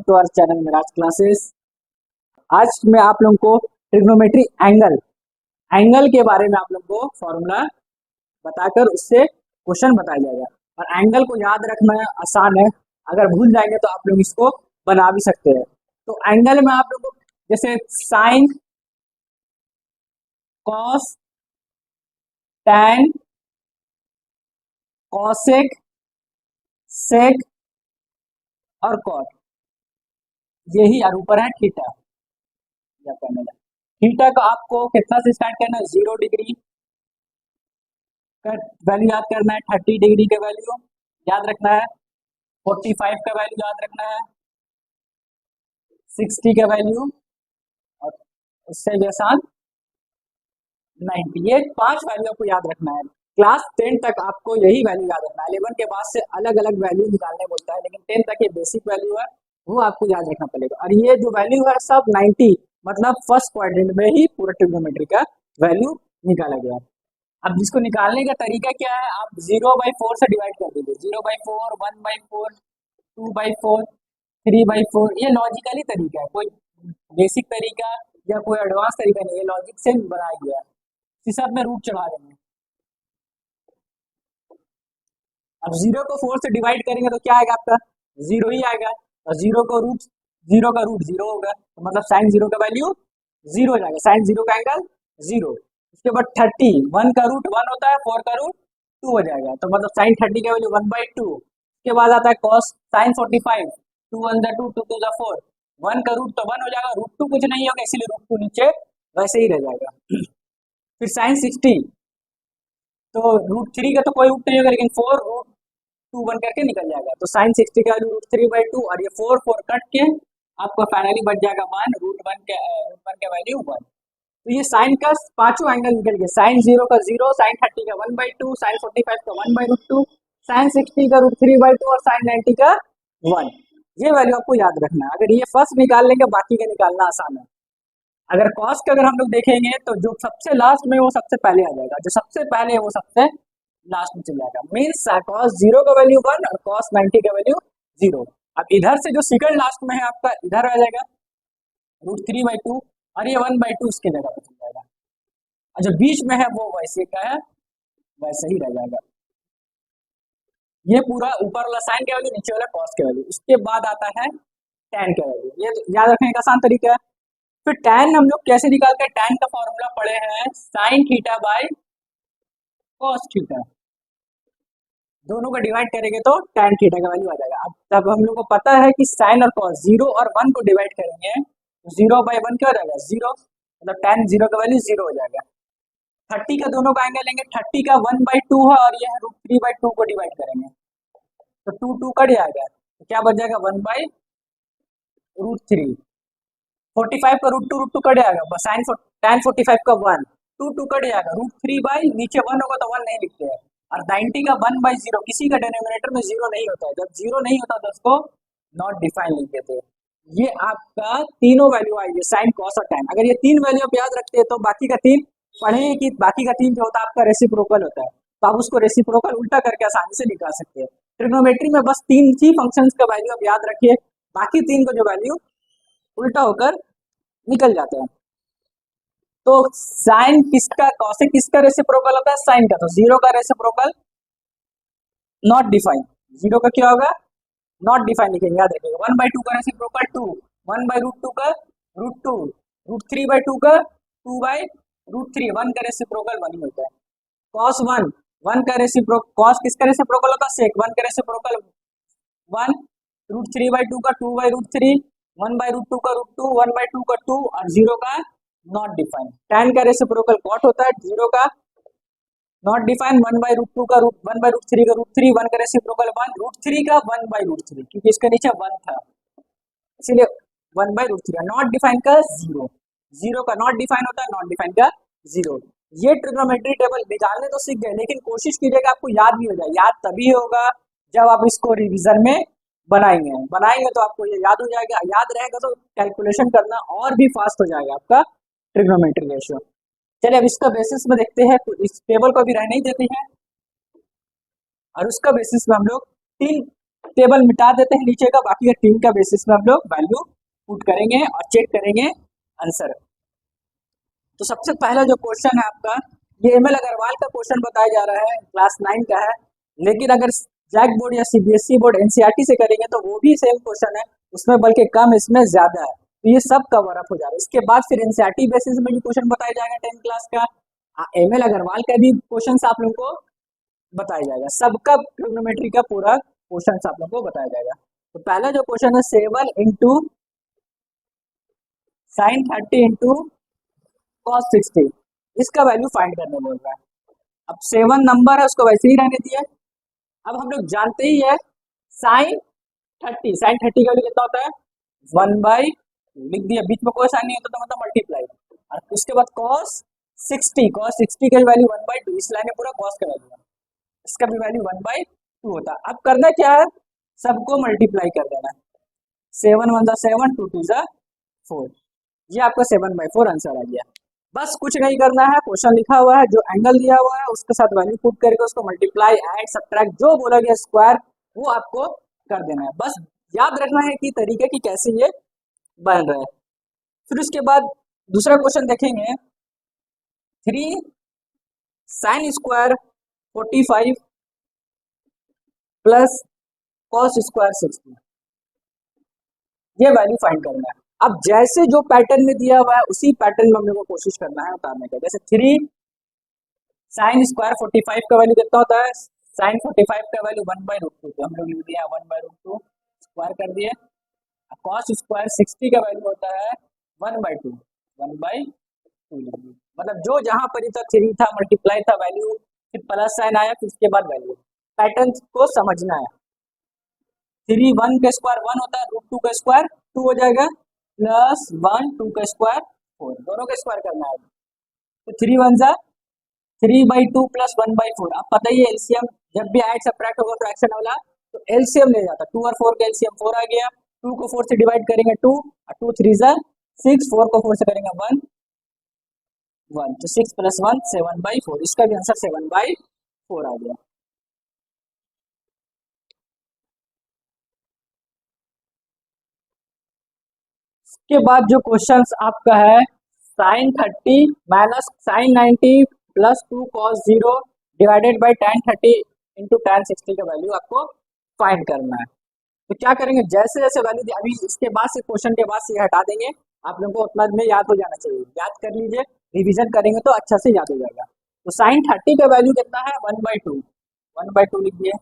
To our channel Miraj classes. आज मैं आप लोगों को ट्रिग्नोमेट्री एंगल के बारे में आप लोगों को फॉर्मूला बताकर उससे क्वेश्चन बताया जाएगा। और एंगल को याद रखना आसान है, अगर भूल जाएंगे तो आप लोग इसको बना भी सकते हैं। तो एंगल में आप लोग को जैसे साइन, कॉस, टैन, कॉसेक, सेक और कॉट, यही और ऊपर है थीटा। थीटा का आपको कितना से स्टार्ट करना है, 0 डिग्री का वैल्यू याद करना है, 30 डिग्री का वैल्यू याद रखना है, 45 का वैल्यू याद रखना है, 60 का वैल्यू और उससे भी आसान 90। ये 5 वैल्यू आपको याद रखना है। क्लास 10 तक आपको यही वैल्यू याद रखना है। 11 के बाद से अलग अलग वैल्यू निकालने बोलता है, लेकिन 10 तक ये बेसिक वैल्यू है, वो आपको याद रखना पड़ेगा। और ये जो वैल्यू है सब 90 मतलब फर्स्ट क्वाड्रेंट में ही पूरा ट्रिग्नोमेट्री का वैल्यू निकाला गया। अब जिसको निकालने का तरीका क्या है, आप 0/4 से डिवाइड कर दीजिए। 0/4, 1/4, 2/4, 3/4। ये लॉजिकली तरीका है, कोई बेसिक तरीका या कोई एडवांस तरीका नहीं है, लॉजिक से बनाया गया है। इस सब में रूट चढ़ा देंगे। अब 0 को 4 से डिवाइड करेंगे तो क्या आएगा आपका, 0 ही आएगा। और 0 का रूट 0 होगा, तो मतलब साइन 0 का वैल्यू 0 हो जाएगा। साइन 0 का एंगल 0। उसके बाद 30, 1 का रूट 1 होता है, 4 का रूट 2 हो जाएगा, तो मतलब साइन 30 का वैल्यू 1/2। उसके बाद आता है कॉस साइन 45, 2 1 2 2 2 4, 1 का रूट तो 1 हो जाएगा, रूट 2 कुछ नहीं होगा, इसीलिए रूट 2 नीचे वैसे ही रह जाएगा। फिर साइन 60, तो रूट 3 का तो कोई रूट नहीं होगा, लेकिन 4 रूट 2 1 करके निकल जाएगा, तो साइन 60 का वैल्यू रूट 3/2। और ये 4 4 कट के आपको फाइनली बच जाएगा 1, रूट 1 का वैल्यू 1। तो ये साइन का पांचों एंगल निकल गए। साइन 0 का 0, साइन 30 का 1/2, साइन 45 का 1/√2, साइन 60 का √3/2 और साइन 90 का 1। ये वैल्यू आपको याद रखना है। अगर ये फर्स्ट निकाल लेंगे बाकी का निकालना आसान है। अगर कॉस का अगर हम लोग देखेंगे तो जो सबसे लास्ट में वो सबसे पहले आ जाएगा, जो सबसे पहले है वो सबसे लास्ट में चल जाएगा। मीन्स कॉस 0 का वैल्यू 1 और कॉस 90 का वैल्यू 0। अब इधर से जो सेकंड लास्ट में है आपका इधर आ जाएगा √3/2 और ये 1/2 उसके जगह पर चल जाएगा। और जो बीच में है वो वैसे का है वैसे ही रह जाएगा। ये पूरा ऊपर वाला साइन का वैल्यू, नीचे वाला कॉस का वैल्यू। उसके बाद आता है टैन का वैल्यू, ये याद रखने का आसान तरीका है। फिर टैन हम लोग कैसे निकालते हैं, टैन का फॉर्मूला पढ़े हैं, sine theta by cos theta. दोनों को डिवाइड करेंगे तो टैन थीटा का वैल्यू आ जाएगा। अब तब हम लोग को पता है कि साइन और कॉस 0 और 1 को डिवाइड करेंगे तो 0/1 क्या हो जाएगा, 0, मतलब टैन 0 का वैल्यू 0 हो जाएगा। 30 का दोनों का एंगल लेंगे, 30 का 1/2 है और ये है √3/2 को डिवाइड करेंगे तो 2 2 कट जाएगा, तो क्या बच जाएगा 1/√3। 45 का √2 कट जाएगा, साइन टैन 45 का 1, 2 2 कट जाएगा, √3 बाई नीचे 1 होगा तो 1 नहीं लिखते हैं। और 90 का 1/0, किसी का डिनोमिनेटर में 0 नहीं होता है, जब 0 नहीं होता तो उसको नॉट डिफाइन लिख देते हैं। ये आपका तीनों वैल्यू आएगी, साइन कॉस और टैन। अगर ये 3 वैल्यू आप याद रखते हैं तो बाकी का 3 पढ़ेंगे कि बाकी का 3 जो होता है आपका रेसिप्रोकल होता है, तो आप उसको रेसिप्रोकल उल्टा करके आसानी से निकाल सकते हैं। ट्रिग्नोमेट्री में बस 3 ही फंक्शंस का वैल्यू आप याद रखिए, बाकी 3 को जो वैल्यू उल्टा होकर निकल जाते हैं। तो साइन किसका, कॉसेक किसका रेसिप्रोकल होता है, साइन का, तो 0 का रेसिप्रोकल नॉट डिफाइन। 0 का क्या होगा, नॉट डिफाइन लिखेंगे, याद रखिएगा। 1/2 का रेसिप्रोकल 2, 1/√2 का √2, √3/2 का 2/√3, 1 का रेसिप्रोकल 1 ही होता है। कॉस 1, 1 का रेसिप्रोकल, कॉस किसका रेसिप्रोकल होता है, सेक, 1 का रेसिप्रोकल 1, √3/2 का 2/√3, 1/√2 का √2, 1/2 का 2 और 0 का नॉट डिफाइन। टैन का रेसिप्रोकल कॉट होता है, 0 का नॉट डिफाइन, 1/√2 का 1/√3 का √3, 1 का रेसिप्रोकल 1, √3 का 1/√3, क्योंकि इसके नीचे 1 था इसीलिए 1/√3। नॉट डिफाइन का 0, 0 का नॉट डिफाइन होता है, नॉट डिफाइन का 0। ये ट्रिग्नोमेट्री टेबल निकालने तो सीख गए, लेकिन कोशिश कीजिएगा आपको याद भी हो जाए। याद तभी होगा जब आप इसको रिविजन में बनाएंगे तो आपको ये याद हो जाएगा। याद रहेगा तो कैलकुलेशन करना और भी फास्ट हो जाएगा आपका ट्रिग्नोमेट्री रेशियो। चलिए अब इसका बेसिस में देखते हैं, तो इस टेबल को भी रहने ही देते हैं और उसका बेसिस में हम लोग 3 टेबल मिटा देते हैं नीचे का, बाकी का टीम का बेसिस में हम लोग वैल्यू पुट करेंगे और चेक करेंगे आंसर। तो सबसे पहला जो क्वेश्चन है आपका, ये एमएल अग्रवाल का क्वेश्चन बताया जा रहा है, क्लास 9 का है। लेकिन अगर जैक बोर्ड या सीबीएसई बोर्ड एनसीईआरटी से करेंगे तो वो भी सेम क्वेश्चन है, उसमें बल्कि कम इसमें ज्यादा है। तो ये सब कवर अप हो जा रहा है। इसके बाद फिर एनसीईआरटी बेसिस में भी क्वेश्चन बताया जाएगा 10 क्लास का, एमएल अग्रवाल का भी क्वेश्चन आप लोगों को बताया जाएगा। सबका ट्रिग्नोमेट्री का पूरा क्वेश्चन आप लोगों को बताया जाएगा। तो पहला जो क्वेश्चन है 7 इंटू साइन 30 इंटू कॉस 60, इसका वैल्यू फाइंड करने बोल रहा है। अब 7 नंबर है उसको वैसे ही रहने दिया। अब हम लोग जानते ही है साइन 30, साइन 30 का वैल्यू कितना होता है 1/2 लिख दिया, बीच में कोई साइन नहीं होता तो मतलब मल्टीप्लाई। और उसके बाद कॉस 60, कॉस 60 का वैल्यू 1/2, इस लाइन में पूरा कॉस का वैल्यू है, इसका भी वैल्यू 1/2 होता है। अब करना क्या है, सबको मल्टीप्लाई कर देना, 7 1 7 2 2 4, ये आपका 7/4 आंसर आ गया। बस कुछ नहीं करना है, क्वेश्चन लिखा हुआ है, जो एंगल दिया हुआ है उसके साथ वैल्यू पुट करके उसको मल्टीप्लाई ऐड सब्ट्रैक्ट जो बोलोगे स्क्वायर वो आपको कर देना है। बस याद रखना है कि तरीके की कैसे ये बन रहा है। फिर उसके बाद दूसरा क्वेश्चन देखेंगे, 3 sine square 45 plus cos square 60, ये वैल्यू फाइंड करना है। अब जैसे जो पैटर्न में दिया हुआ है उसी पैटर्न में हम लोग को कोशिश करना है उतारने का। जैसे 3 साइन स्क्वायर 45 का वैल्यू कितना होता है, साइन 45 का वैल्यू 1/√2, तो हम लोग लिख दिया 1/√2 स्क्वायर कर दिए। कॉस स्क्वायर 60 का वैल्यू होता है 1/2, 1/2 लिख दिए। मतलब जो जहां पर था 3 था मल्टीप्लाई था वैल्यू, फिर प्लस साइन आया, फिर उसके बाद वैल्यू। पैटर्न को समझना है। 3 1 का स्क्वायर 1 होता है, √2 का स्क्वायर 2 हो जाएगा, प्लस 1 2 का स्क्वायर 4, दोनों का स्क्वायर करना है। तो 3 1 3/2 प्लस 1/4। अब पता ही है एलसीएम जब भी ऐड सब्ट्रैक्ट होगा फ्रैक्शन वाला तो एलसीएम ले जाता है। 2 और 4 का एलसीएम 4 आ गया, 2 को 4 से डिवाइड करेंगे 2 और 2 3 6, 4 को 4 से करेंगे 1 1, तो 6 + 1 7/4, इसका भी आंसर 7/4 आ गया। इसके बाद जो क्वेश्चन आपका है sine 30 minus sine 90 plus 2 cos 0 divided by tan 30 into tan 60 का वैल्यू आपको फाइंड करना है। तो क्या करेंगे, जैसे जैसे वैल्यू अभी इसके बाद से क्वेश्चन के बाद से हटा देंगे, आप लोगों को उतना में याद हो जाना चाहिए, याद कर लीजिए, रिवीजन करेंगे तो अच्छा से याद हो जाएगा। तो साइन 30 का वैल्यू कितना है 1/2, 1/2 लिख दिए,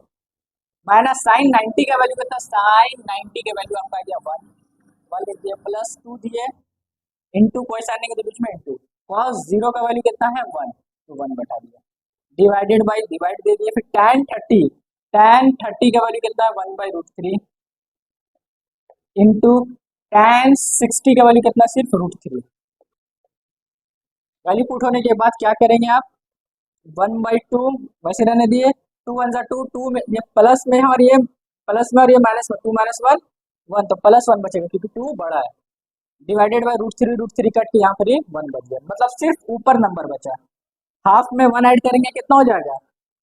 माइनस साइन 90 का वैल्यू कितना, साइन 90 का वैल्यू आपका आ गया 1 लिख दिया, प्लस 2 दिए, इंटू कोई साइन नहीं के बीच में इंटू, cos 0 का वैल्यू कितना है 1, तो 1 बटा दिया, डिवाइडेड बाई डिवाइड दे दिए, फिर tan 30 का वैल्यू कितना है 1/√3 इंटू tan 60 का वैल्यू कितना, सिर्फ √3। वैल्यू पुट होने के बाद क्या करेंगे आप, 1/2 वैसे रहने दिए, 2 1 2, 2 में ये प्लस में है और ये प्लस में और ये माइनस में, 2 - 1 1, तो प्लस 1 बचेगा क्योंकि 2 बड़ा है, डिवाइडेड बाई √3 कट के यहाँ पर ये 1 बच गया, मतलब सिर्फ ऊपर नंबर बचा। हाफ में 1 ऐड करेंगे कितना हो जाएगा,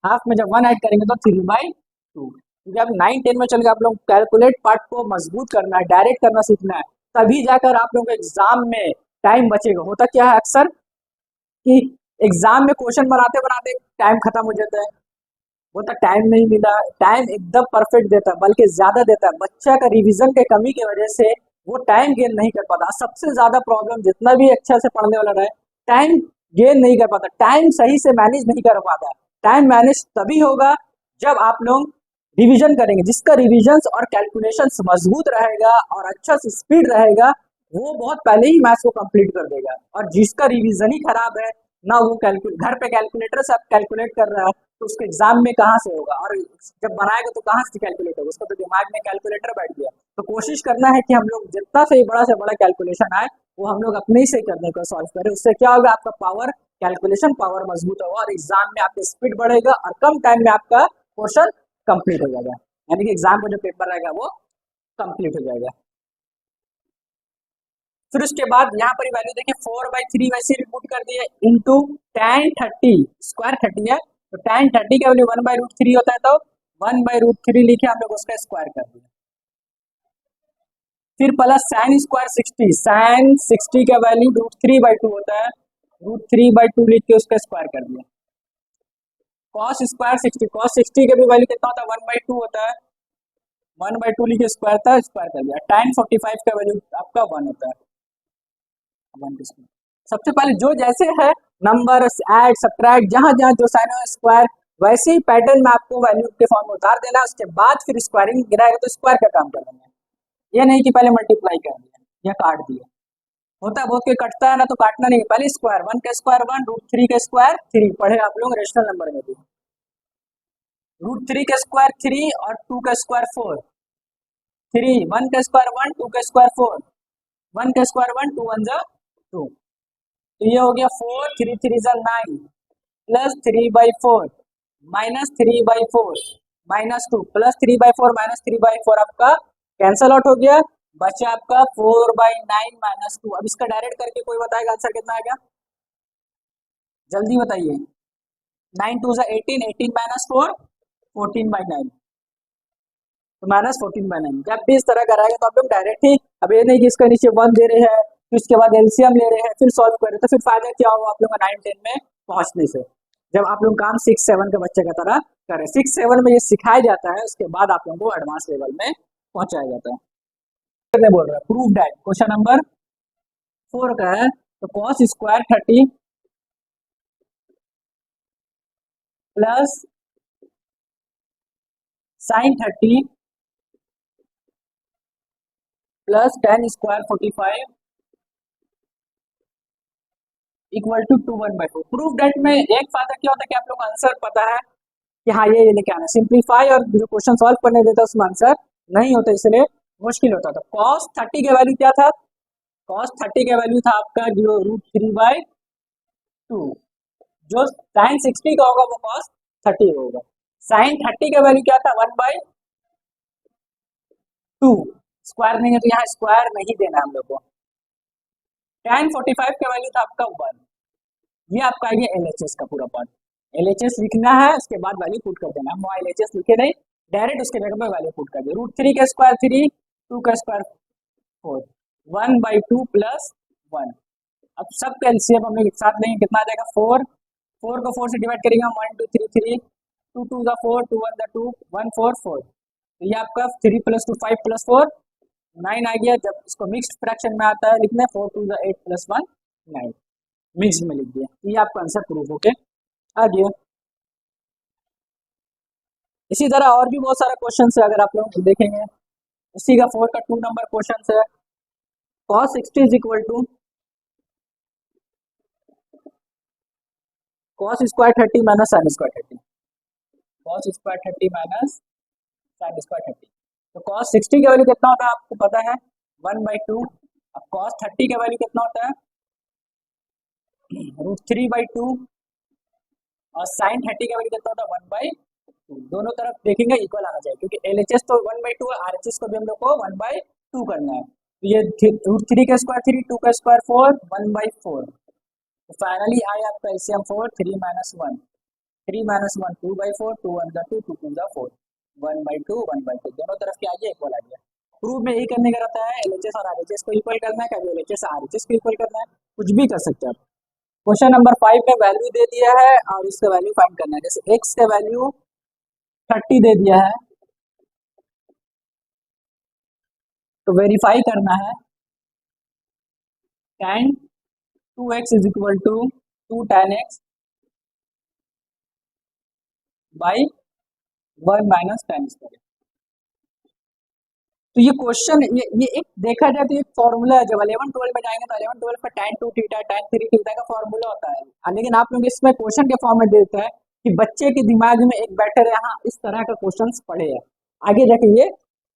हाफ में जब 1 ऐड करेंगे तो 3/2। क्योंकि अब 9 10 में चल के आप लोग कैलकुलेट पार्ट को मजबूत करना है, डायरेक्ट करना सीखना है, तभी जाकर आप लोगों को एग्जाम में टाइम बचेगा। होता क्या है अक्सर कि एग्जाम में क्वेश्चन बनाते बनाते टाइम खत्म हो जाता है, वो तो टाइम नहीं मिला, टाइम एकदम परफेक्ट देता है बल्कि ज्यादा देता है, बच्चा का रिवीजन के कमी की वजह से वो टाइम गेन नहीं कर पाता। सबसे ज्यादा प्रॉब्लम जितना भी अच्छा से पढ़ने वाला रहे टाइम गेन नहीं कर पाता, टाइम सही से मैनेज नहीं कर पाता। टाइम मैनेज तभी होगा जब आप लोग रिवीजन करेंगे, जिसका रिवीजन और कैलकुलेशन मजबूत रहेगा और अच्छा से स्पीड रहेगा वो बहुत पहले ही मैथ्स को कंप्लीट कर देगा, और जिसका रिवीजन ही खराब है ना, वो घर पे कैलकुलेटर से आप कैलकुलेट कर रहा है तो उसके एग्जाम में कहाँ से होगा, और जब बनाएगा तो कहाँ से कैलकुलेट होगा, उसका तो दिमाग में कैलकुलेटर बैठ गया। तो कोशिश करना है कि हम लोग जितना से बड़ा कैलकुलेशन आए वो हम लोग अपने ही से करने का सॉल्व करें, उससे क्या होगा आपका पावर, कैलकुलेशन पावर मजबूत होगा और एग्जाम में आपकी स्पीड बढ़ेगा और कम टाइम में आपका क्वेश्चन कंप्लीट हो जाएगा, यानी कि एग्जाम का जो पेपर रहेगा वो कंप्लीट हो जाएगा। फिर उसके बाद यहाँ पर वैल्यू देखिए 4/3 वैसे रिपोर्ट कर दिए इंटू tan 30 स्क्वायर 30 है, तो tan 30 का वैल्यू 1/√3 होता है, तो 1/√3 लिखे, हम लोग उसका स्क्वायर कर दिया। फिर प्लस साइन स्क्वायर 60, साइन 60 का वैल्यू √3/2 होता है, √3/2 लिख के उसका स्क्वायर कर दिया। कॉस स्क्वायर 60, कॉस 60 का भी वैल्यू कितना होता है, 1/2 होता है, 1/2 लिखे स्क्वायर था, स्क्वायर कर दिया। tan 45 का वैल्यू आपका 1 होता है, 1 के स्क्वायर। सबसे पहले जो जैसे है नंबर ऐड सब्ट्रैक्ट, जहां जहां जो साइन है स्क्वायर, वैसे ही पैटर्न में आपको वैल्यू के फॉर्म में उतार देना, उसके बाद फिर स्क्वायरिंग गिराएगा तो स्क्वायर का काम कर देंगे। ये नहीं कि पहले मल्टीप्लाई कर दिया या काट दिया, होता है बहुत कोई कटता है ना, तो काटना नहीं, पहले स्क्वायर, 1 का स्क्वायर 1, √3 का स्क्वायर 3, पढ़े आप लोग रेशनल नंबर में भी, √3 का स्क्वायर 3 और 2 का स्क्वायर 4, 3, 1 का स्क्वायर 1, 2 का स्क्वायर 4, 1 का स्क्वायर 1, 2 1 जा 2, तो ये हो गया 4, 3 3 जा 9, प्लस 3/4 माइनस 3/4 -2, प्लस 3/4 -3/4 आपका कैंसल आउट हो गया, बचा आपका 4/9 -2। अब इसका डायरेक्ट करके कोई बताएगा आंसर कितना आएगा, जल्दी बताइए। 9 2 18, 18 -4 14/9, तो -14/9। जब भी इस तरह कराएगा तो आप लोग डायरेक्ट ही, अब ये नहीं कि इसका नीचे 1 दे रहे हैं फिर उसके बाद एलसीएम ले रहे हैं फिर सॉल्व कर रहे हैं, तो फिर फायदा क्या होगा आप लोग का 9 10 में पहुंचने से, जब आप लोग काम 6 7 के बच्चे का तरह करें। 6 7 में ये सिखाया जाता है, उसके बाद आप लोगों को एडवांस लेवल में पहुंचाया जाता है। बोल रहा है प्रूव दैट, क्वेश्चन नंबर 4 का है, तो cos square 30 plus sine 30 plus tan square 45 equal to 1/4। Proof that में एक फायदा क्या होता है कि आप लोग आंसर पता है कि हाँ ये लेके आना, सिंप्लीफाई और जो क्वेश्चन सॉल्व करने देता है उसमें आंसर नहीं होता, इसलिए मुश्किल होता था। cos 30 का वैल्यू क्या था, cos 30 का वैल्यू था आपका जो √3/2, जो sin 60 का होगा वो cos 30 होगा। sin 30 का वैल्यू क्या था 1/2, स्क्वायर नहीं है तो यहाँ स्क्वायर नहीं देना हम लोग को। tan 45 का वैल्यू था आपका 1, ये आपका ये LHS का पूरा पार्ट, LHS लिखना है उसके बाद वैल्यू पुट कर देना, हम LHS लिखे नहीं, डायरेक्ट उसके जगह पे वैल्यू पुट कर दिया। √3 का स्क्वायर 3, 2 का स्क्वायर 4, 1/2 प्लस 1। अब सब का एलसीएम हम लोग एक साथ लेंगे, कितना आ जाएगा 4, 4 को 4 से डिवाइड करेंगे 1 2 3 3, 2 2 का 4, 2 1 का 2, 1 4 4, तो ये आपका 3 + 2 5 + 4 9 आ गया। जब इसको मिक्स्ड फ्रैक्शन में आता है लिखना 4 2 8 + 1 9, मिक्स में लिख दिया, तो ये आपका आंसर प्रूफ होके आ गया। इसी तरह और भी बहुत सारा क्वेश्चन है, अगर आप लोग देखेंगे इसी का 4 का 2 नंबर क्वेश्चन है, cos 60 is equal to cos square 30 minus sin square 30, cos square 30 minus sin square 30, तो cos 60 का वैल्यू कितना होता है आपको पता है 1/2, अब cos 30 का वैल्यू कितना होता है √3/2, और sin 30 का वैल्यू कितना होता है 1/2, दोनों तरफ देखेंगे इक्वल आना चाहिए, क्योंकि LHS तो 1/2 है, RHS को भी हम लोग को 1/2 करना है, तो ये √3 का स्क्वायर 3, 2 का स्क्वायर 4, 1/4, तो फाइनली आया आपका एलसीएम 4, 3 - 1, 3 - 1 2/4, 2 1 जा 2, 2 2 जा 4, 1/2 1/2, दोनों तरफ क्या आ गया इक्वल आ गया। प्रूफ में यही करने का रहता है, LHS और RHS को इक्वल करना है, कभी LHS RHS को इक्वल करना है, कुछ भी कर सकते हैं आप। क्वेश्चन नंबर 5 में वैल्यू दे दिया है और इसका वैल्यू फाइंड करना है, जैसे x का वैल्यू 30 दे दिया है, तो वेरीफाई करना है tan 2x is equal to 2 tan x by 1 minus tan square. तो ये क्वेश्चन ये एक देखा जाए तो एक फॉर्मूला है, जब 11 12 में जाएंगे तो 11 12 का tan 2 थीटा tan 3 थीटा का फॉर्मूला होता है, लेकिन आप लोग इसमें क्वेश्चन के फॉर्म में देते हैं कि बच्चे के दिमाग में एक बैटर यहाँ इस तरह का क्वेश्चन पढ़े हैं, आगे जाके ये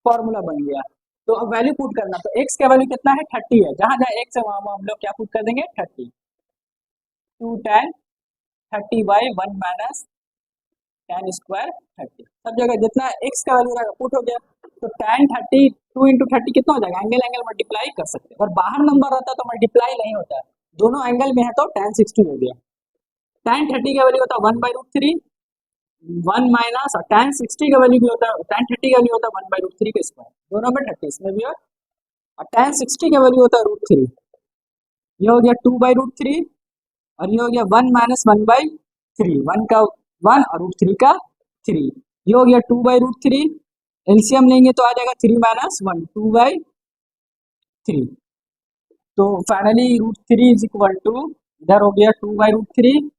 फॉर्मूला बन गया। तो अब वैल्यू पुट करना, तो x का वैल्यू कितना है 30 है, जहां जहां x है वहां हम लोग क्या पुट कर देंगे 30, 2 tan 30 by 1 minus tan square 30, सब जगह जितना x का वैल्यू रहेगा पुट हो गया, तो tan 30 2 × 30 कितना हो जाएगा, एंगल एंगल मल्टीप्लाई कर सकते हैं, और बाहर नंबर रहता है तो मल्टीप्लाई नहीं होता है, दोनों एंगल में है तो tan 60 हो गया। tan 30 का वैल्यू होता है 1/√3 1 माइनस और tan 60 का वैल्यू भी होता है, tan 30 का वैल्यू होता है 1/√3 के स्क्वायर, दोनों में 30 इसमें भी है, और tan 60 का वैल्यू होता है √3, ये हो गया 2/√3 और ये हो गया 1 माइनस 1/3, 1 का 1 और √3 का 3, ये हो गया 2/√3, एलसीएम लेंगे तो आ जाएगा 3 माइनस 1, 2/3, तो फाइनली √3 इज इक्वल टू, इधर हो गया 2/√3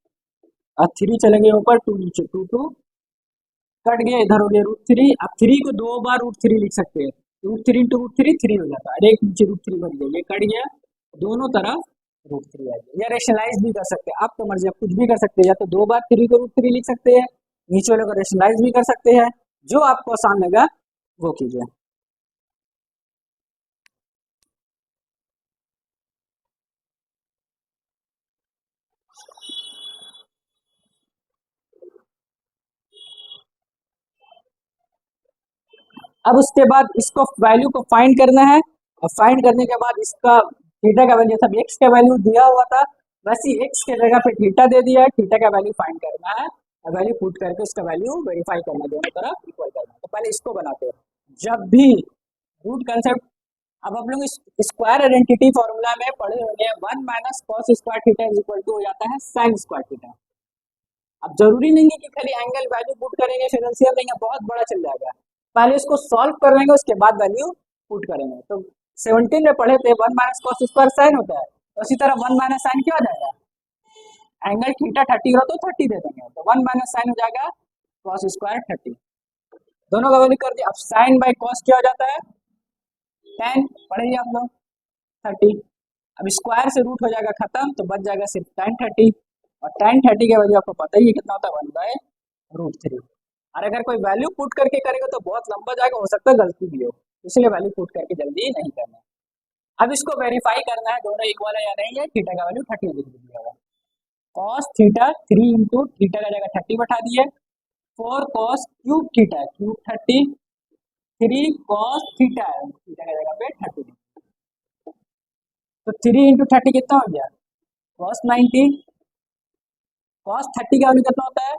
और 3 चले गए ऊपर, 2 नीचे, 2 2 कट गया, इधर हो गया √3, अब 3 को 2 बार √3 लिख सकते हैं, √3 इंटू √3 3 हो जाता है, और एक नीचे √3 बन गया, ये कट गया, दोनों तरफ √3 आ गया, या रेशनलाइज भी कर सकते हैं, आप तो मर्जी, आप कुछ भी कर सकते हैं, या तो 2 बार 3 को √3 लिख सकते हैं, नीचे वाले को रेशनलाइज भी कर सकते हैं, जो आपको आसान लगा वो कीजिए। अब उसके बाद इसको वैल्यू को फाइंड करना है, और फाइंड करने के बाद इसका थीटा का वैल्यू, सब एक्स का वैल्यू दिया हुआ था, वैसे ही एक्स के जगह पे थीटा दे दिया है, थीटा का वैल्यू फाइंड करना है, और वैल्यू पुट करके उसका वैल्यू वेरीफाई करना, दोनों तरफ इक्वल करना। तो पहले इसको बनाते हैं, जब भी रूट कंसेप्ट, अब आप लोग स्क्वायर आइडेंटिटी फॉर्मूला में पढ़े होंगे, 1 minus cos square theta is equal to हो जाता है साइन स्क्वायर थीटा। अब जरूरी नहीं है कि खाली एंगल वैल्यू पुट करेंगे फिर एलसीएम लेंगे, बहुत बड़ा चल जाएगा, पहले इसको सॉल्व कर लेंगे उसके बाद वैल्यू पुट करेंगे। तो 17 में पढ़े थे 1 माइनस कॉस स्क्वायर साइन होता है, तो उसी तरह 1 माइनस साइन क्या हो जाएगा, एंगल थीटा 30 हो तो 30 दे देंगे, तो 1 माइनस साइन हो जाएगा कॉस स्क्वायर 30, दोनों का वैल्यू कर दिया। अब साइन बाई कॉस क्या हो जाता है, tan, पढ़ेंगे आप लोग 30, अब स्क्वायर से रूट हो जाएगा खत्म, तो बच जाएगा सिर्फ tan 30, और tan 30 का वैल्यू आपको पता ही है कितना होता है, 1/√3, और अगर कोई वैल्यू पुट करके करेगा तो बहुत लंबा जाएगा, हो सकता है गलती भी हो, इसलिए वैल्यू पुट करके जल्दी नहीं करना। अब इसको वेरीफाई करना है दोनों इक्वल है या नहीं है, थीटा का वैल्यू 30 लिख दिया, कॉस थीटा 3 इंटू थीटा का जगह 30 बैठा दिए, 4 cos cube theta, cube 30, 3 cos theta है, थीटा का जगह पे 30, तो 3 इंटू 30 कितना हो गया, कॉस 90, कॉस 30 का वैल्यू कितना होता है,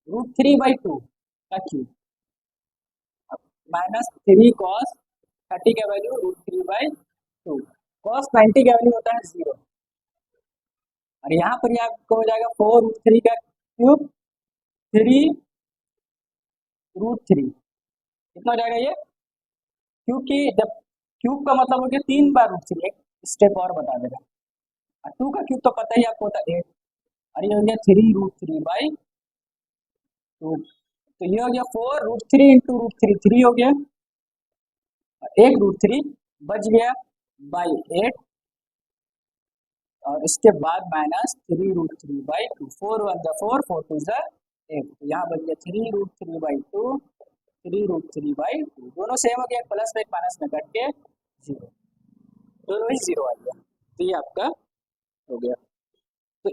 √3/2 का क्यूब, माइनस 3 कॉस 30 का वैल्यू √3/2, कॉस 90 का वैल्यू होता है 0, और यहाँ पर ये आपको हो जाएगा 4√3 का क्यूब 3√3, कितना हो जाएगा ये, क्योंकि जब क्यूब का मतलब हो गया 3 बार √3, एक स्टेप और बता दे रहा, और 2 का क्यूब तो पता ही आपको होता है 8, और ये हो गया 3√3/2, तो ये हो गया 4√3 इंटू √3, 3 हो गया, और एक √3 बच गया बाई 8, और इसके बाद माइनस 3√3/2, 4 1 जा 4, 4 2 जा 8, तो यहाँ बच गया 3√3/2, 3√3/2, दोनों सेम हो गया, प्लस में एक माइनस में कट के 0, दोनों ही 0 आ गया, तो ये आपका हो गया। तो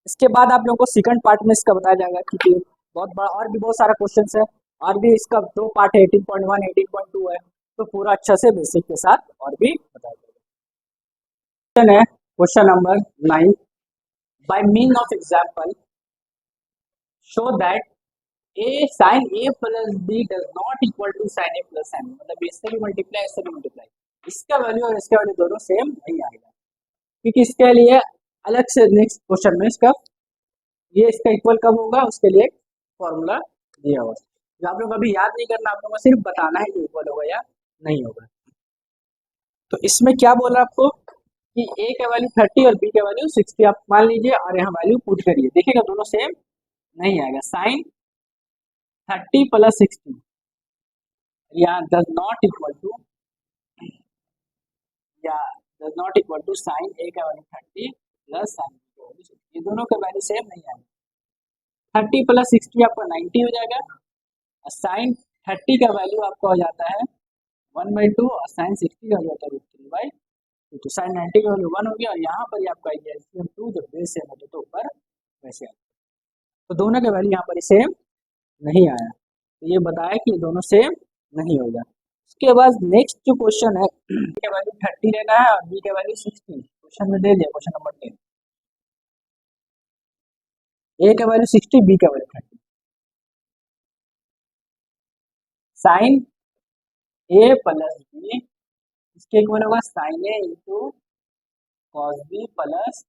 इसके बाद आप लोगों को सेकंड पार्ट में इसका बताया जाएगा, क्योंकि बहुत बड़ा और भी बहुत सारा क्वेश्चन है, और भी इसका 2 पार्ट है, 18.1 18.2 है, तो पूरा अच्छा से बेसिक के साथ और भी बताया जाएगा। है question number 9, by mean of example show that a sin a plus b does not equal to sin a plus sin b, मतलब इससे भी मल्टीप्लाई इससे भी मल्टीप्लाई, इसका वैल्यू और इसका वैल्यू दोनों सेम नहीं आएगा, क्योंकि इसके लिए अलग से नेक्स्ट क्वेश्चन में इसका ये इसका इक्वल कब होगा उसके लिए एक फॉर्मूला दिया हुआ, जो आप लोग अभी याद नहीं करना, आप लोगों को सिर्फ बताना है कि इक्वल होगा या नहीं होगा। तो इसमें क्या बोला आपको कि a का वैल्यू 30 और b का वैल्यू 60 आप मान लीजिए, और यहाँ वैल्यू पुट करिए, देखिएगा दोनों सेम नहीं आएगा, साइन 30 प्लस 60 या डज नॉट इक्वल टू, या does not equal to sine a का वैल्यू 30 प्लस साइन b का वैल्यू 60, ये दोनों का वैल्यू सेम नहीं आएगा, 30 प्लस 60 आपका 90 हो जाएगा, और साइन 30 का वैल्यू आपका हो जाता है 1/2, और साइन 60 का हो जाता है √3/2, तो साइन 90 का वैल्यू 1 हो गया, और यहाँ पर ये आपका एलसीएम 2, जब बेस सेम होता तो ऊपर वैसे आता, तो दोनों का वैल्यू यहाँ पर सेम नहीं आया, तो ये बताया कि ये दोनों सेम नहीं होगा। उसके बाद नेक्स्ट जो क्वेश्चन है, a का वैल्यू 30 लेना है और b का वैल्यू 60, क्वेश्चन में दे दिया, क्वेश्चन नंबर 10, a का वैल्यू 60, b का value 30, sine A plus B इसके इक्वल होगा sine A into cos B plus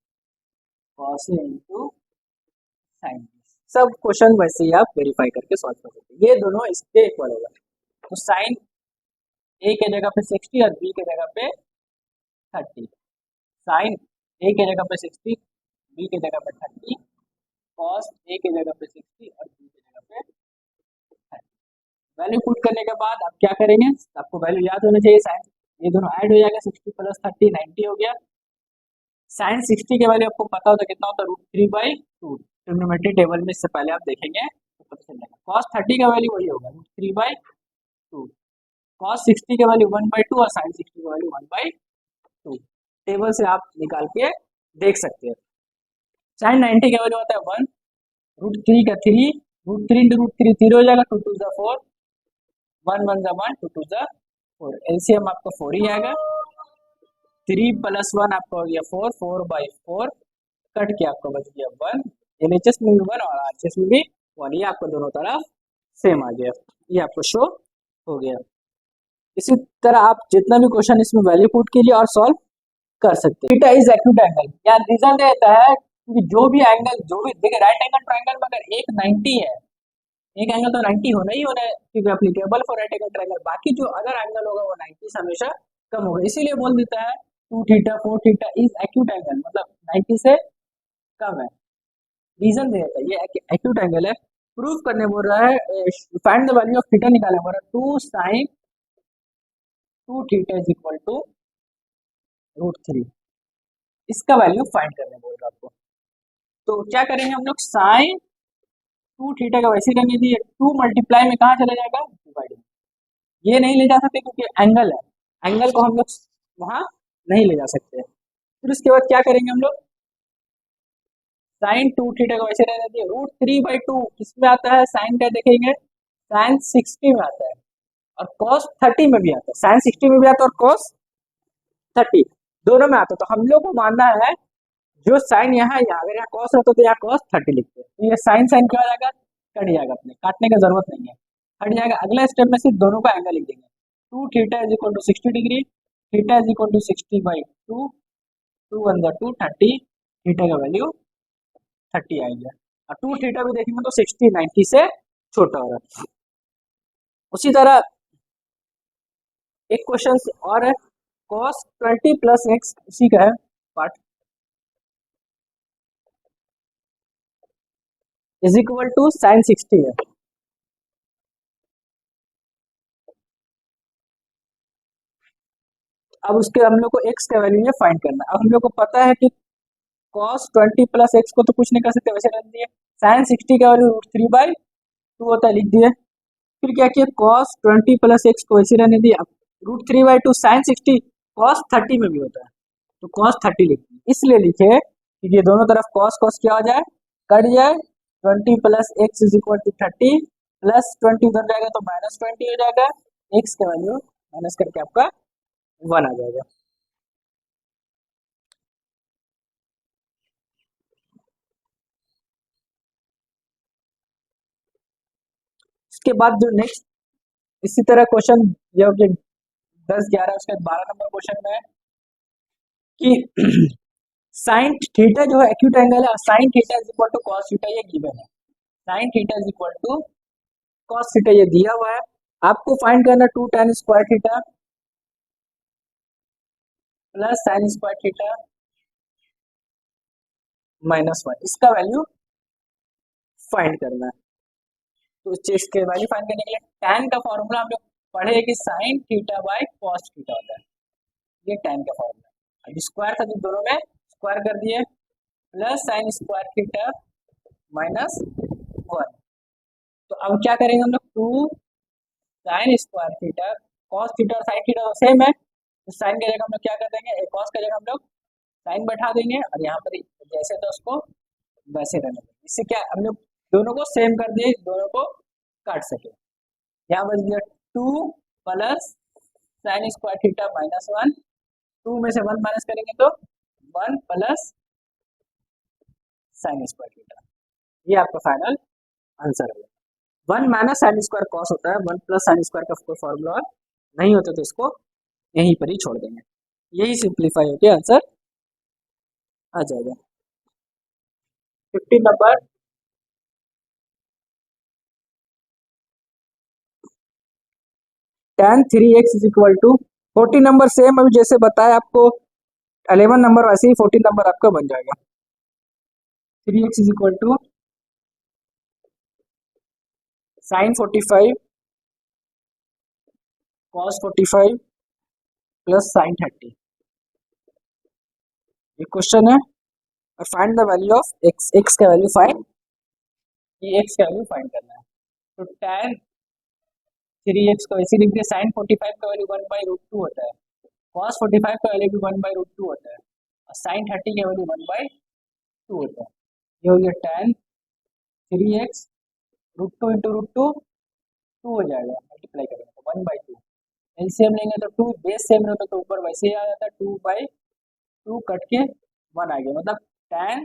cos A into sine B. सब क्वेश्चन वैसे ही आप वेरीफाई करके सॉल्व कर सकते हैं। ये दोनों इसके इक्वल होगा, तो साइन ए के जगह पे 60 और बी के जगह पे 30। साइन ए के जगह पे 60, बी के जगह पे 30, कॉस ए के जगह पे 60 और बी के जगह पे 30। वैल्यू पुट करने के बाद आप क्या करेंगे, आपको वैल्यू याद होना चाहिए। साइन ये दोनों ऐड हो जाएगा, 60 प्लस 30 90 हो गया। साइन 60 के वैल्यू आपको पता होता कितना होता है, √3/2। ट्रिग्नोमेट्री टेबल में इससे पहले आप देखेंगे तो पता चल जाएगा। कॉस 30 का वैल्यू वही होगा √3/2। कॉस 60 का वैल्यू 1/2 और साइन 60 का वैल्यू 1/2। टेबल से आप निकाल के देख सकते हैं। साइन 90 का वैल्यू होता है 1, √3 का 3, √3 इंटू √3 0 हो जाएगा, 2 2 जा 4, 1 1 जा 1, 2 2 जा 4। एलसीएम आपका 4 ही आएगा। 3 प्लस 1 आपका हो गया 4, 4/4 कट के आपका बच गया 1। एलएचएस में भी 1 और आरएचएस में भी 1, ये आपको दोनों तरफ सेम आ गया, ये आपको शो हो गया। इसी तरह आप जितना भी क्वेश्चन इसमें वैल्यू पुट कीजिए और सॉल्व कर सकते हैं। थीटा इज एक्यूट एंगल, यहाँ रीजन देता है कि जो भी एंगल, जो भी देखिए राइट एंगल ट्रायंगल में अगर एक 90 है, एक एंगल तो 90 होना ही होना है क्योंकि applicable for right angle triangle. बाकी जो अगर एंगल होगा वो 90 से हमेशा कम होगा, इसीलिए बोल देता है 2 theta 4 theta is acute angle, मतलब 90 से कम है। रीजन देता है ये एक्यूट एंगल है। प्रूफ करने बोल रहा है, find the value of theta निकालने बोल रहा है। 2 sin 2 theta is equal to √3, इसका वैल्यू फाइंड करने बोल रहा है आपको। तो क्या करेंगे हम लोग, साइन 2 थीटा का वैसे रहने दिए, 2 मल्टीप्लाई में कहाँ चला जाएगा, डिवाइड। ये नहीं ले जा सकते क्योंकि एंगल है, एंगल को हम लोग वहां नहीं ले जा सकते। फिर उसके बाद क्या करेंगे हम लोग, साइन 2 थीटा का वैसे रहने दिए, √3/2 किसमें आता है, साइन का देखेंगे, साइन 60 में आता है और कॉस 30 में भी आता है। साइन 60 में भी आता है और कॉस 30 दोनों में आता है। तो हम लोग को मानना है जो साइन यहाँ यहाँ अगर यहाँ कॉस रहता तो यहाँ कॉस 30 लिखते हैं, तो ये साइन साइन क्या हो जाएगा, कट जाएगा, अपने काटने का जरूरत नहीं है, हट जाएगा। अगला स्टेप में सिर्फ दोनों का एंगल लिख देंगे। 2 theta is equal to 60 degree, theta is equal to 60/2, 2 1 जा 2 30, थीटा का वैल्यू 30 आएगा। और 2 थीटा भी देखेंगे तो 60 90 से छोटा होगा। उसी तरह एक क्वेश्चन और है, cos 20 प्लस एक्स, उसी का है part, is equal to sine 60 है। अब उसके हम लोग को x का वैल्यू है फाइंड करना। अब हम लोग को पता है कि cos 20 प्लस एक्स को तो कुछ नहीं कर सकते, वैसे रख दिए। साइन 60 का वैल्यू √3/2 होता है, लिख दिए। फिर क्या किया, cos 20 प्लस एक्स को वैसे रहने दिए। अब √3/2 साइन 60 cos 30 में भी होता है, तो cos 30 लिखिए, इसलिए लिखे कि ये दोनों तरफ cos cos क्या हो जाए, कट जाए। 20 plus x is equal to 30, plus 20 उधर जाएगा तो -20 हो जाएगा, एक्स का वैल्यू माइनस करके आपका 1 आ जाएगा। इसके बाद जो नेक्स्ट इसी तरह क्वेश्चन जो कि 10 11 उसके बाद 12 नंबर क्वेश्चन में है कि साइन थीटा जो है एक्यूट एंगल है, sine theta is equal to cos theta, ये गिवन है। Sine theta is equal to cos theta ये दिया हुआ है, आपको फाइंड करना 2 tan square theta plus sine square theta -1, इसका वैल्यू फाइंड करना है। तो इस चीज के वैल्यू फाइंड करने के लिए tan का फॉर्मूला हम लोग पढ़े कि sine theta by cos theta होता है, ये tan का फॉर्मूला। अब स्क्वायर था तो दोनों में स्क्वायर कर दिए, प्लस साइन स्क्वायर थीटा -1। तो अब क्या करेंगे हम लोग, 2 sign square theta, cos theta और साइन थीटा तो सेम है, तो साइन की जगह हम लोग क्या कर देंगे, कॉस की जगह हम लोग साइन बैठा देंगे और यहाँ पर जैसे तो उसको वैसे रहने देंगे। इससे क्या हम लोग दोनों को सेम कर दिए, दोनों को काट सके। यहाँ बच गया 2 प्लस साइन स्क्वायर थीटा -1, 2 में से 1 माइनस करेंगे तो 1 प्लस साइन स्क्वायर थीटा, ये आपका फाइनल आंसर है। One minus sine square cos होता है, वन प्लस साइन स्क्वायर का कोई फॉर्मूला नहीं होता, तो इसको यहीं पर ही छोड़ देंगे, यही सिंप्लीफाई होकर आंसर आ जाएगा। 15 number, tan 3x is equal to 14 number same अभी जैसे बताया आपको 11 नंबर वैसे ही 14 नंबर आपका बन जाएगा। 3x is equal to sine 45 cos 45 plus sine 30। ये क्वेश्चन है और find the value of x, x का वैल्यू फाइंड, ये एक्स का वैल्यू फाइंड करना है। तो tan 3x को ऐसे लिख दिया, साइन 45 का वैल्यू 1/√2 होता है, कॉस 45 का वैल्यू भी 1/√2 होता है और साइन 30 का वैल्यू 1/2 होता है। ये हो गया tan 3x, √2 इंटू √2 2 हो जाएगा, मल्टीप्लाई करेंगे तो 1/2। एलसीएम लेंगे तो 2, बेस सेम रहता तो ऊपर वैसे ही आ जाता, 2/2 कट के 1 आ गया, मतलब tan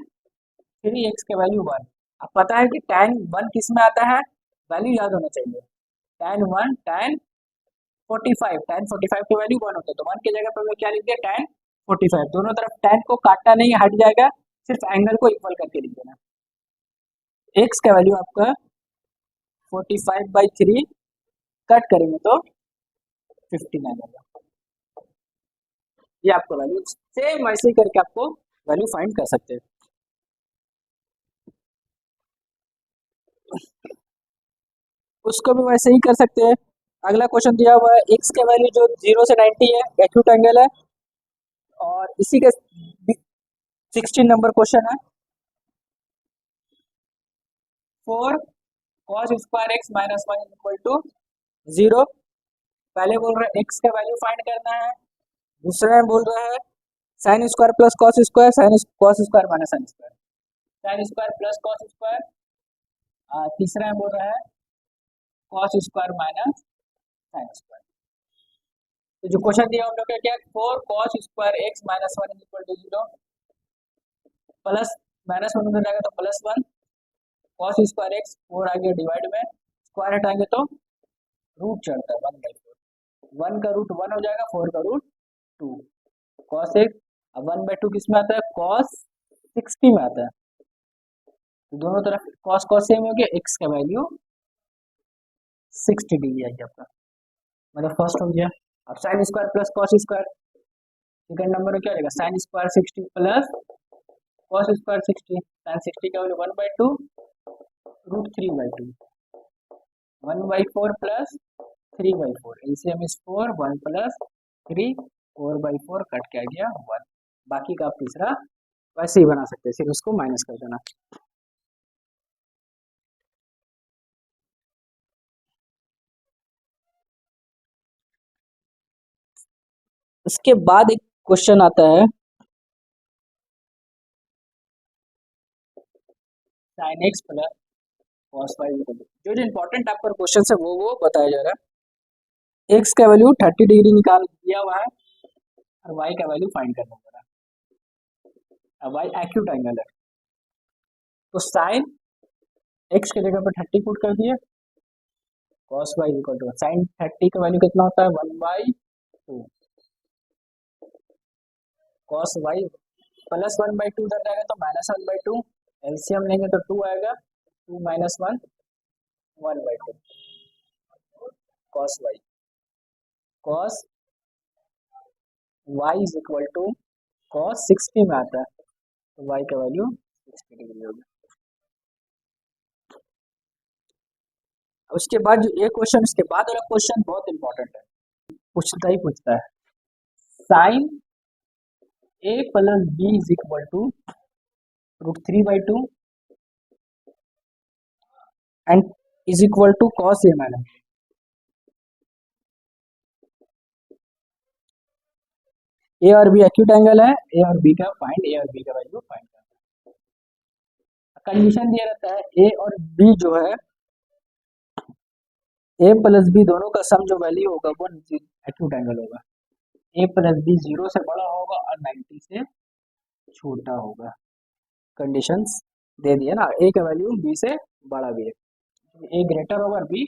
3x के वैल्यू 1। अब पता है कि tan 1 किस में आता है, वैल्यू याद होना चाहिए, tan 1 tan 45, tan 45 की वैल्यू 1 होता है, तो 1 की जगह पर मैं क्या लिख दिया tan 45, दोनों तरफ tan को काटना नहीं, हट जाएगा, सिर्फ एंगल को इक्वल करके लिख देना। x का वैल्यू आपका 45/3 कट करेंगे तो 15 आ जाएगा। ये आपको वैल्यू सेम ऐसे ही करके आपको वैल्यू फाइंड कर सकते हैं। उसको भी वैसे ही कर सकते हैं। अगला क्वेश्चन दिया हुआ है, x का वैल्यू जो 0 से 90 है, एक्यूट एंगल है, और इसी के 16 नंबर क्वेश्चन है, 4 cos square x minus 1 equal to 0। पहले बोल रहा है x का वैल्यू फाइंड करना है, दूसरा में बोल रहा है sign square plus cos square, sine cos square minus sine square, sign square plus cos square, तीसरा में बोल रहा है cos square minus sine square. तो जो क्वेश्चन दिया हम लोग का क्या, 4 cos square x minus 1 equal to 0, plus minus 1 उधर जाएगा तो +1, cos स्क्वायर x 4 आ गया डिवाइड में, स्क्वायर हटाएंगे तो रूट चढ़ता है 1/4, 1 का रूट 1 हो जाएगा, 4 का रूट 2, cos x। अब 1/2 किस में आता है, cos 60 में आता है, तो दोनों तरफ cos cos सेम हो गया, x का वैल्यू 60 डिग्री आ गया आपका, मतलब फर्स्ट हो गया। अब sine square plus cos square, second number में क्या रहेगा, sine square 60 plus cos square 60, sine 60 का वैल्यू 1/2 √3/2, 1/4 प्लस 3/4, एलसीएम इज 4, 1 प्लस 3, 4/4 कट के आ गया 1। बाकी का आप तीसरा वैसे ही बना सकते हैं, सिर्फ उसको माइनस कर देना। उसके बाद एक क्वेश्चन आता है, sine x plus cos y, जो इंपॉर्टेंट आपका क्वेश्चन है वो बताया जा रहा है। एक्स का वैल्यू 30 डिग्री निकाल दिया हुआ है और वाई का वैल्यू फाइंड करना पड़ रहा है। अब वाई एक्यूट एंगल है, तो साइन एक्स की जगह पर 30 पुट कर दिए, cos y equal to sine 30 का वैल्यू कितना होता है 1/2, कॉस वाई प्लस 1/2 उधर जाएगा तो -1/2, एलसीएम लेंगे तो 2 आएगा, 2 - 1 1/2, cos y, cos y is equal to cos 60 में आता है, तो वाई का वैल्यू 60 डिग्री होगा। उसके बाद जो ये क्वेश्चन, उसके बाद वाला क्वेश्चन बहुत इंपॉर्टेंट है, पूछता ही पूछता है, sine a plus b is equal to √3/2 and is equal to cos a minus, A और बी एक्यूट एंगल है, ए और बी का वैल्यू फाइंड करना है। कंडीशन दिया रहता है ए और बी जो है, ए प्लस बी दोनों का सम जो वैल्यू होगा वो एक्यूट एंगल होगा, ए प्लस बी 0 से बड़ा होगा और 90 से छोटा होगा। कंडीशंस दे दिया ना, ए का वैल्यू बी से बड़ा भी है। ए ग्रेटर ओवर बी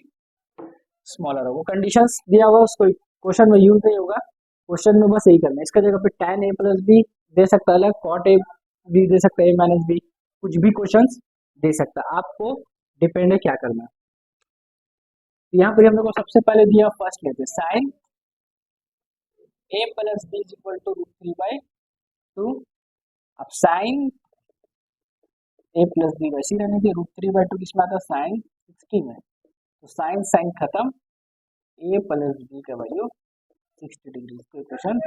स्मॉलर होगा। कंडीशंस दिया हुआ उसको क्वेश्चन में यूज नहीं होगा, क्वेश्चन में बस यही करना है। इसका जगह पे tan a प्लस बी दे सकता है, अलग cot a बी दे सकता है, a माइनस बी, कुछ भी क्वेश्चंस दे सकता है, आपको डिपेंड है क्या करना है। तो यहाँ पर हम लोग को सबसे पहले दिया फर्स्ट लेते हैं sine a plus b is equal to √3/2। अब साइन a प्लस बी वैसी रहने की, √3/2 किसमें आता है, साइन 60 में। तो साइन साइन खत्म, a प्लस बी का वैल्यू 60 डिग्री, इसको इक्वेशन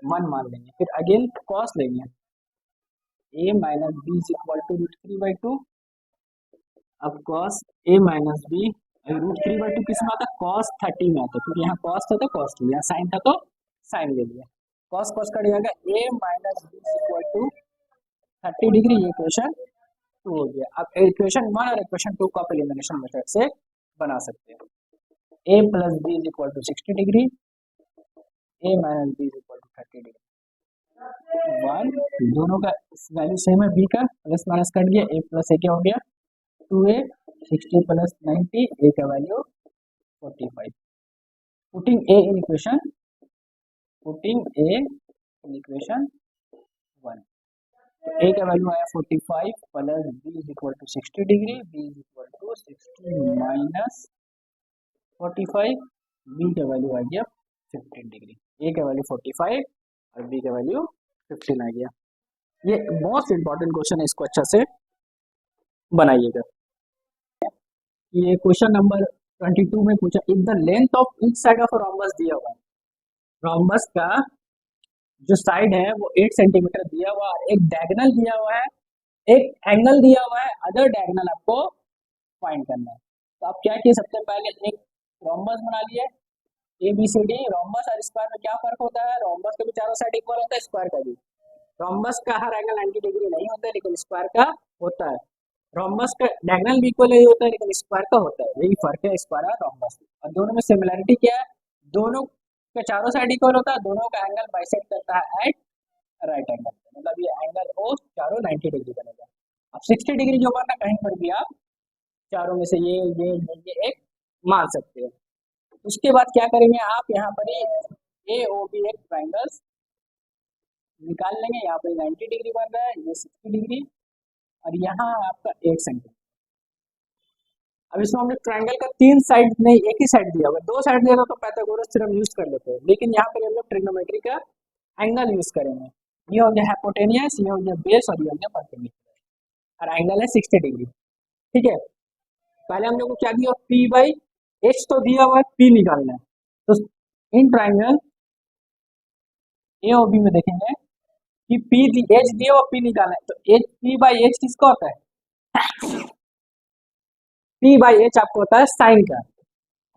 1 मान लेंगे। फिर अगेन कॉस लेंगे, a minus b is equal to √3/2। अब कॉस a माइनस बी, √3/2 किस में आता है, cos 30 में आता है, क्योंकि यहाँ cos था तो cos लिया, साइन था तो साइन ले लिया। cos cos कट जाएगा, a minus b is equal to 30 degree, ये इक्वेशन 2 हो गया। अब इक्वेशन 1 और इक्वेशन 2 को आप एलिमिनेशन मेथड से बना सकते हैं। a plus b is equal to 60 degree, a minus b is equal to 30 degree. 1 दोनों का वैल्यू सेम है, b का प्लस माइनस कट गया, a प्लस a क्या हो गया 2a, 60 प्लस 90, a का value 45। Putting a in equation 1, तो a का वैल्यू आया 45 plus b is equal to 60 degree, b is equal to 60 minus 45, b का वैल्यू आ गया 15 डिग्री। a का वैल्यू 45 और b का वैल्यू 15 आ गया। ये मोस्ट इंपॉर्टेंट क्वेश्चन है, इसको अच्छा से बनाइएगा। ये क्वेश्चन नंबर 22 में पूछा, if the length of each side of rhombus दिया हुआ है, रोम्बस का जो साइड है वो 8 सेंटीमीटर दिया हुआ है, एक डायगोनल दिया हुआ है, एक एंगल दिया हुआ है, अदर डायगोनल आपको फाइंड करना है। तो आप क्या किए, सबसे पहले एक रोम्बस बना लिए, ABCD। रोम्बस और स्क्वायर में क्या फर्क होता है, रोम्बस के भी चारों साइड इक्वल होता है, स्क्वायर का भी। रोम्बस का हर एंगल 90 डिग्री नहीं होता है, लेकिन स्क्वायर का होता है। रोम्बस का डायगोनल भी इक्वल नहीं होता है, लेकिन स्क्वायर का होता है, यही फर्क है स्क्वायर और रोम्बस। और दोनों में सिमिलरिटी क्या है, दोनों के चारों साइड इक्वल होता है, दोनों का एंगल बाइसेक्ट करता है एट राइट एंगल, मतलब ये एंगल ओ चारों 90 डिग्री बनेगा। अब 60 डिग्री जो बनना, कहीं पर भी आप चारों में से ये एक मान सकते हैं। उसके बाद क्या करेंगे आप, यहाँ पर AOB एक ट्राइंगल निकाल लेंगे। यहाँ पर 90 डिग्री बन रहा है, ये 60 डिग्री, और यहाँ आपका 8 सेंटीमीटर। अब इसमें हमने ट्राइंगल का 3 साइड नहीं, एक ही साइड दिया हुआ, 2 साइड दिया तो पाइथागोरस थ्योरम यूज कर लेते हैं, लेकिन यहाँ पर हम लोग ट्रिग्नोमेट्री का एंगल यूज करेंगे। ये हो गया हाइपोटेनियस, ये हो गया बेस, और ये हो गया परपेंडिकुलर, और एंगल है 60 डिग्री। ठीक है, पहले हम लोग को क्या दिया, P/H तो दिया हुआ है, P निकालना है। तो इन ट्राइंगल AOB में देखेंगे कि H दिया हुआ, P निकालना है, तो P/H किसका होता है, P/H आपको होता है साइन का।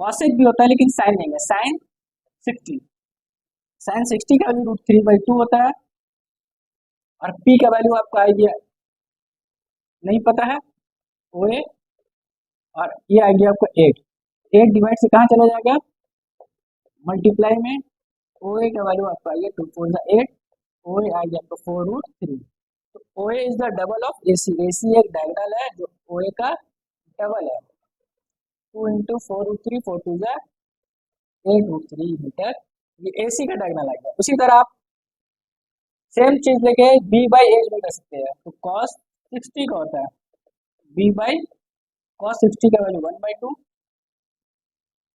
कॉसेक भी होता है लेकिन साइन नहीं है, साइन 60, साइन 60 का वैल्यू √3/2 होता है, और P का वैल्यू आपको आ गया नहीं पता है, OA, और ये आ गया आपको 8 डिवाइड से कहाँ चला जाएगा, मल्टीप्लाई में। OA का वैल्यू आपको आ गया 2 4 8, OA आ गया आपको 4√3। तो OA is the double of AC, AC एक डायगोनल है जो OA का डबल है, 2 × 4√3, 4 2 8√3 मीटर, ये AC का डायगोनल आ गया। उसी तरह आप सेम चीज लेके B/H भी कर सकते हैं। तो cos 60 का होता है B/cos 60 का वैल्यू 1/2,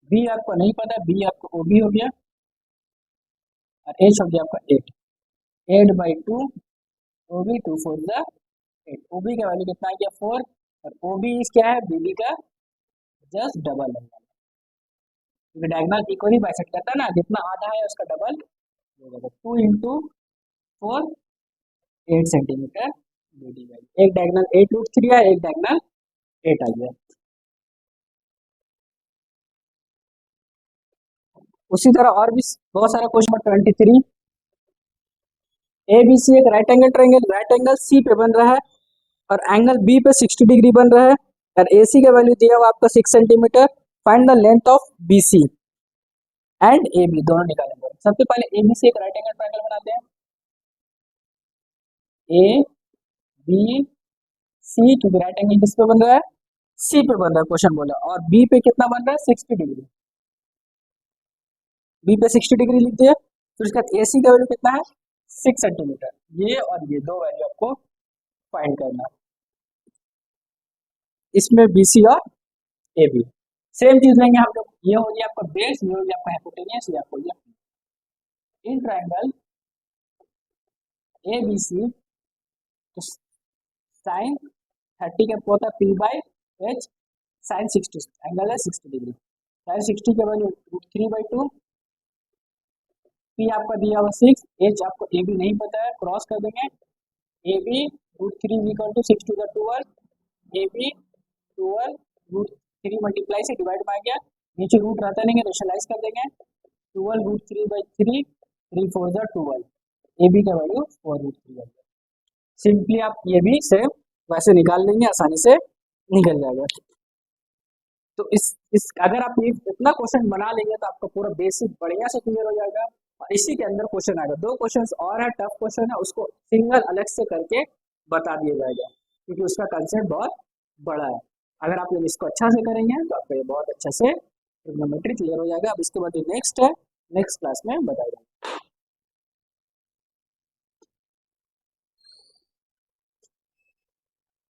B आपको नहीं पता, B आपको OB हो गया, और H हो गया आपका 8/2, OB 2 4 8, OB का वैल्यू कितना आ गया 4, और OB क्या है, BB का जस्ट डबल है, क्योंकि डायगोनल इक्वली बाइसेक्ट करता है ना, जितना आधा है उसका डबल हो जाएगा। 2 × 4 8 सेंटीमीटर BD वैल्यू, एक डायगोनल 8√3 है, एक डायगोनल 8 आ गया। उसी तरह और भी बहुत सारा क्वेश्चन। 23, ABC एक right angle triangle, right angle C पे बन रहा है, और एंगल B पे 60 डिग्री बन रहा है, और AC का वैल्यू दिया हुआ आपका 6 centimetre. Find the length of BC and AB, दोनों निकालेंगे। सबसे पहले ABC एक राइट एंगल ट्रायंगल बनाते हैं, ABC, क्योंकि राइट एंगल किस पे बन रहा है, सी पे बन रहा है क्वेश्चन बोला, और बी पे कितना बन रहा है 60 डिग्री, बी पे 60 डिग्री लिख दिया। फिर उसके बाद ए सी का वैल्यू कितना है 6 सेंटीमीटर, ये और ये दो वैल्यू आपको फाइंड करना है इसमें, बी सी और ए बी। सेम चीज लेंगे हम लोग, ये हो गया आपका बेस, ये हो गया आपका हाइपोटेनियस, ये आपको गया in triangle A B C, तो साइन 30 का होता है p by h, sine 60 angle है 60 डिग्री, साइन 60 के वैल्यू √3/2, पी आपका दिया हुआ 6, एच आपको ए बी नहीं पता है, क्रॉस कर देंगे, a b √3 = 6 to the 12, a b 12 √3 multiply से डिवाइड में आ गया, नीचे रूट रहता नहीं है तो रेशनलाइज कर देंगे, 12 √3/3, 3 4 = 12, ए बी का वैल्यू 4√3। सिंपली आप ये भी सेम वैसे निकाल लेंगे, आसानी से निकल जाएगा। तो इस अगर आप ये इतना क्वेश्चन बना लेंगे तो आपका पूरा बेसिक बढ़िया से क्लियर हो जाएगा, और इसी के अंदर क्वेश्चन आएगा, दो क्वेश्चन और है टफ क्वेश्चन है, उसको सिंगल अलग से करके बता दिया जाएगा, क्योंकि उसका कंसेप्ट बहुत बड़ा है। अगर आप लोग इसको अच्छा से करेंगे तो आपको ये बहुत अच्छा से ट्रिग्नोमेट्री क्लियर हो जाएगा। अब इसके बाद नेक्स्ट है, नेक्स्ट क्लास में बताएगा।